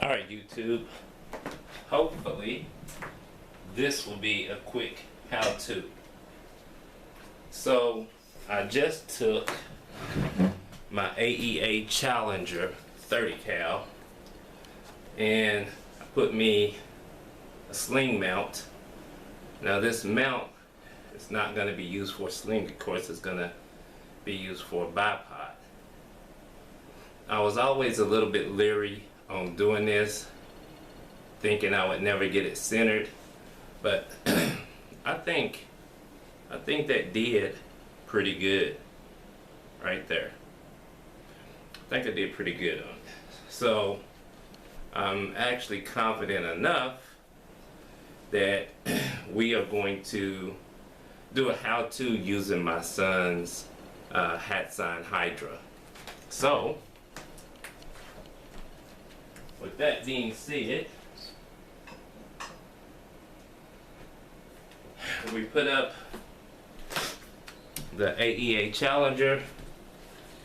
Alright, YouTube, hopefully this will be a quick how-to. So I just took my AEA Challenger 30 cal and I put me a sling mount. Now this mount is not going to be used for sling, of course it's going to be used for a bipod. I was always a little bit leery on doing this, thinking I would never get it centered, but I think that did pretty good right there. I think I did pretty good on it. So I'm actually confident enough that we are going to do a how-to using my son's hat sign Hydra. So with that being said, we put up the AEA Challenger,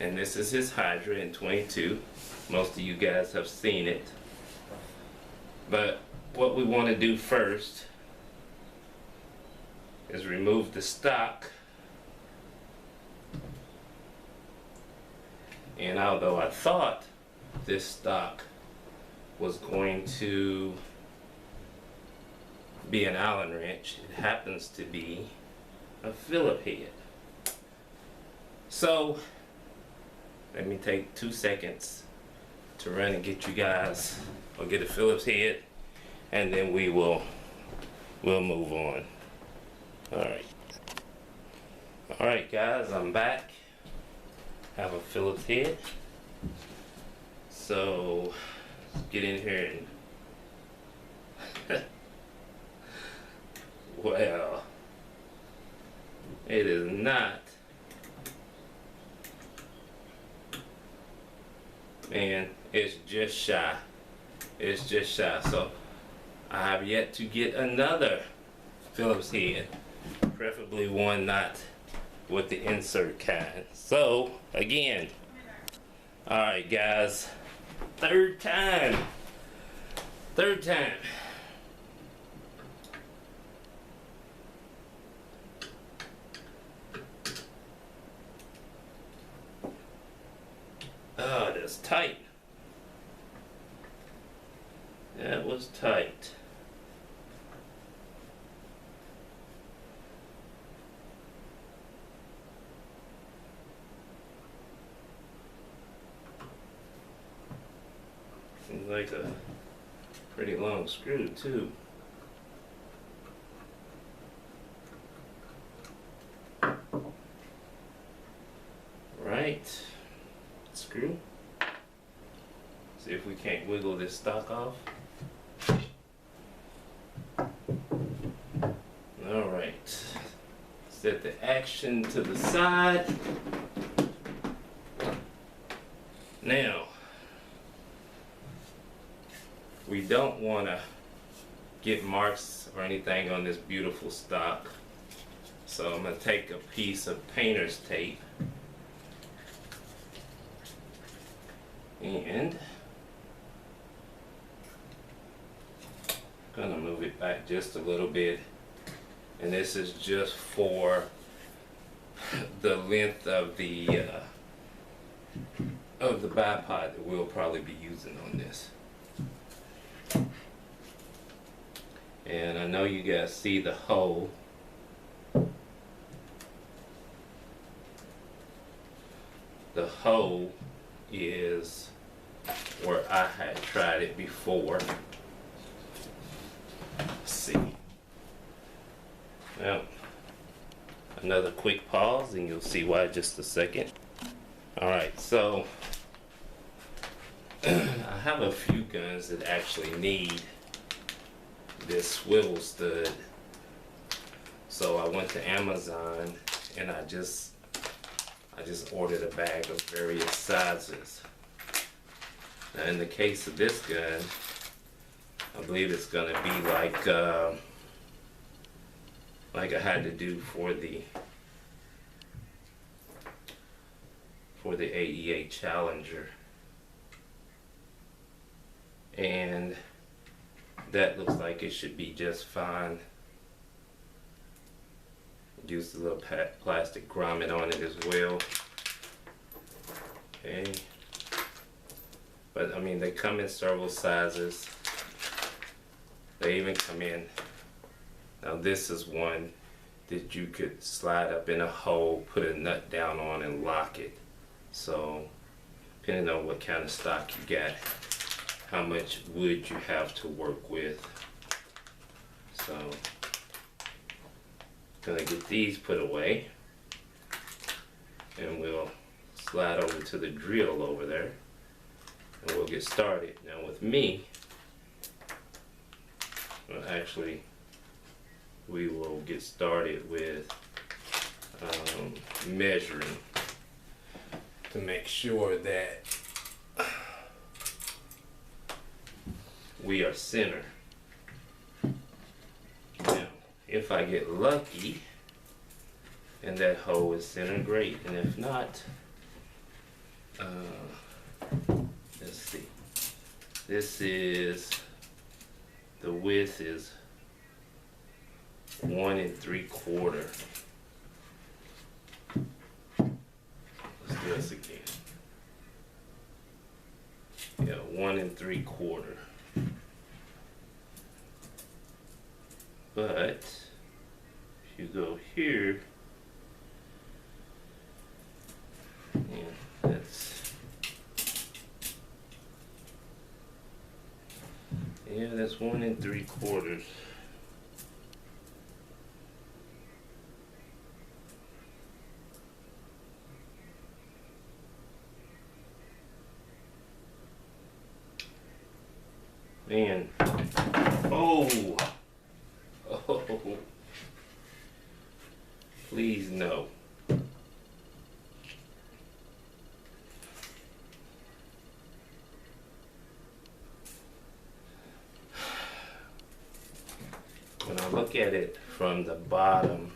and this is his Hydra in 22. Most of you guys have seen it. But what we want to do first is remove the stock. And although I thought this stock was going to be an Allen wrench, it happens to be a Phillip head. So let me take 2 seconds to run and get you guys, or get a Phillips head, and then we'll move on. Alright guys, I'm back. Have a Phillips head. So get in here and well, it is not, man, it's just shy. It's just shy. So I have yet to get another Phillips head, preferably one not with the insert kind. So again, alright guys, third time. Oh, that's tight. That was tight. Seems like a pretty long screw too. Right. Screw. See if we can't wiggle this stock off. Alright. Set the action to the side. Now, we don't want to get marks or anything on this beautiful stock. So I'm going to take a piece of painter's tape and gonna move it back just a little bit, and this is just for the length of the bipod that we'll probably be using on this. And I know you guys see the hole. The hole is where I had tried it before. Let's see. Now, another quick pause and you'll see why in just a second. Alright, so I have a few guns that actually need this swivel stud. So I went to Amazon and I just ordered a bag of various sizes. Now in the case of this gun, I believe it's gonna be like I had to do for the AEA Challenger. And that looks like it should be just fine. Used a little plastic grommet on it as well. Okay. But I mean, they come in several sizes. They even come in. Now this is one that you could slide up in a hole, put a nut down on, and lock it. So depending on what kind of stock you got, how much wood you have to work with. So gonna get these put away, and we'll slide over to the drill over there, and we'll get started. Now with me, well, actually we will get started with measuring to make sure that we are center. Now, if I get lucky and that hole is center, great. And if not, let's see. This is, the width is 1 3/4. Let's do this again. Yeah, 1 3/4. But if you go here, yeah, that's 1 3/4. Man, oh, please no. When I look at it from the bottom,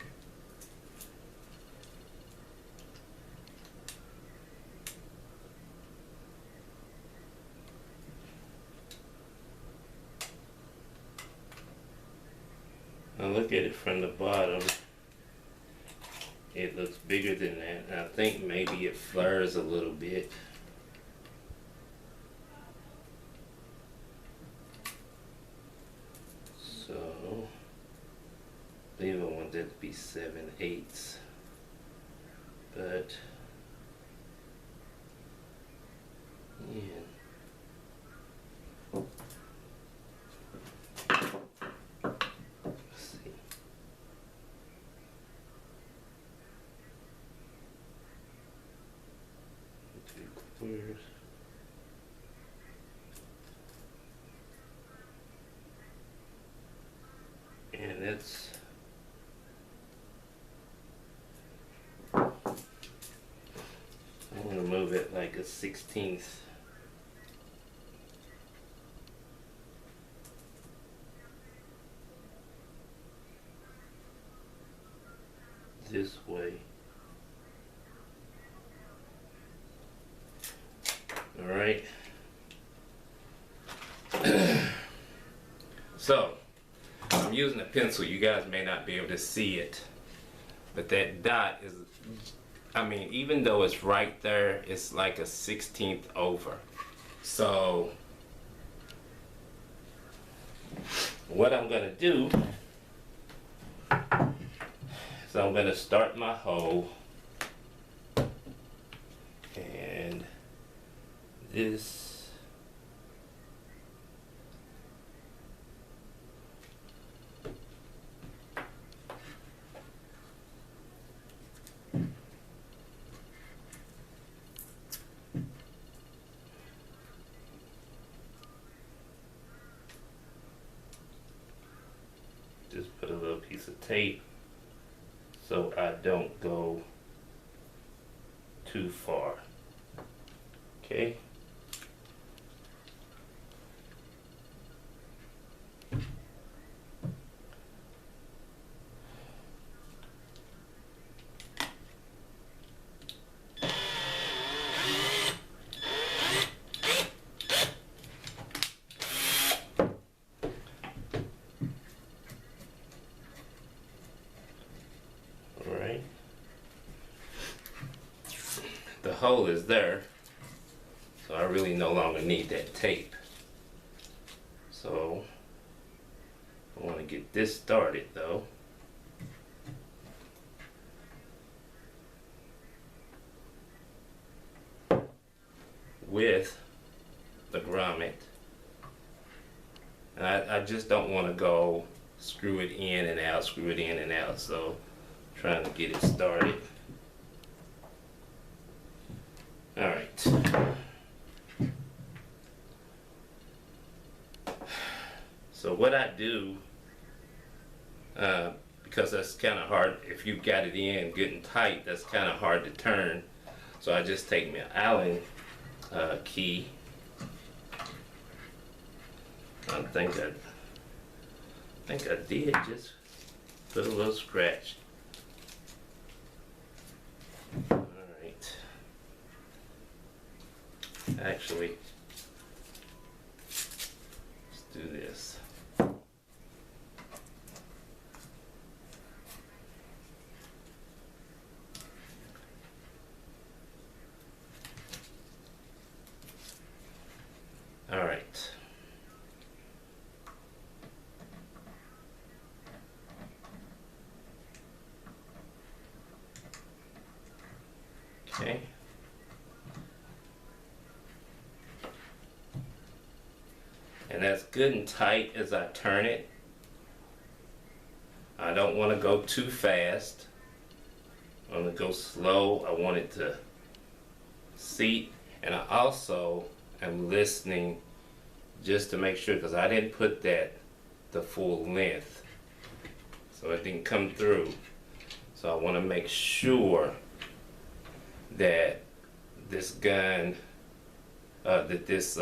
it looks bigger than that. And I think maybe it flares a little bit. So, I believe I want that to be 7/8. But, yeah. And it's, I'm going to move it like a 1/16. This way. All right. So, I'm using a pencil. You guys may not be able to see it, but that dot is, I mean, even though it's right there, it's like a 1/16 over. So, what I'm gonna do is I'm gonna start my hole, and this just put a little piece of tape so I don't go too far. Okay. hole is there, so I really no longer need that tape. So I want to get this started though. With the grommet. And I just don't want to go screw it in and out, screw it in and out. So I'm trying to get it started. All right. So what I do, because that's kind of hard, if you've got it in good and tight, that's kind of hard to turn. So I just take my Allen key. I think I did just put a little scratch. All right. Actually, let's do this. All right. Okay. And that's good and tight as I turn it. I don't want to go too fast. I want to go slow. I want it to seat. And I also am listening just to make sure, because I didn't put that the full length. So it didn't come through. So I want to make sure that this gun, that this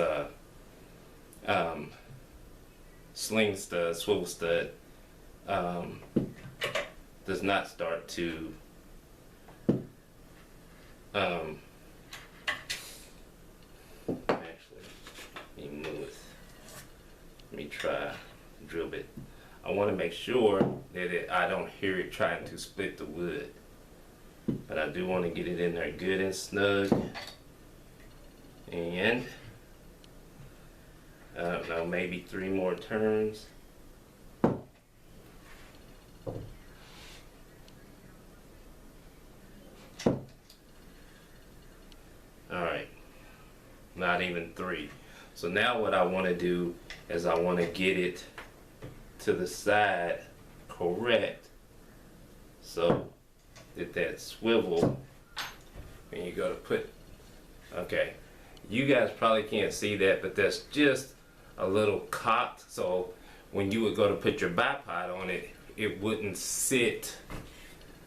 sling stud, swivel stud, does not start to actually, let me move. Let me try drill bit. I want to make sure that I don't hear it trying to split the wood. But I do want to get it in there good and snug. And I don't know, maybe 3 more turns. Alright, not even 3. So now what I want to do is I want to get it to the side correct, so that swivel, when you go to put, okay, you guys probably can't see that, but that's just a little cocked, so when you would go to put your bipod on it, it wouldn't sit,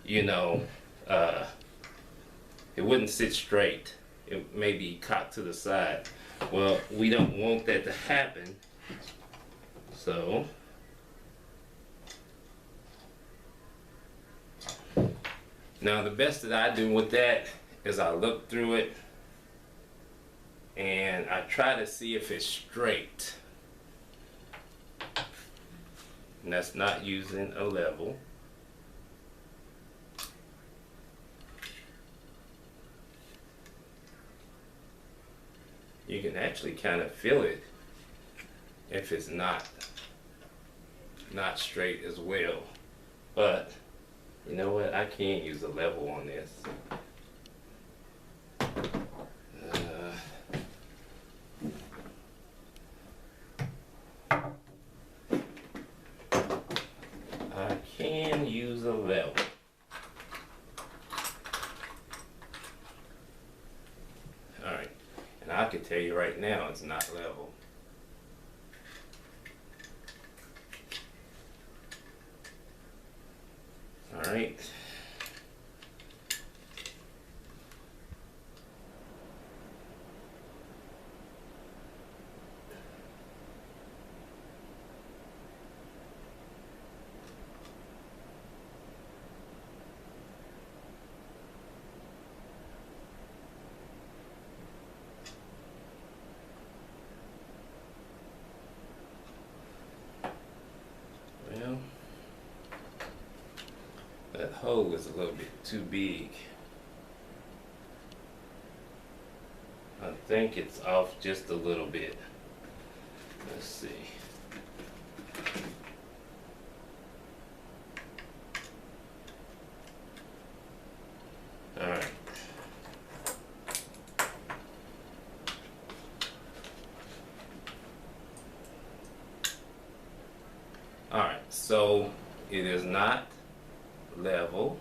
you know, it wouldn't sit straight. It may be cocked to the side. Well, we don't want that to happen, so now the best that I do with that is I look through it and I try to see if it's straight. And that's not using a level. You can actually kind of feel it if it's not straight as well. But you know what? I can use a level on this. I can use a level. Alright, and I can tell you right now it's not level. Alright. Well, that hole is a little bit too big. think it's off just a little bit. Let's see. Alright. Alright, so it is not level.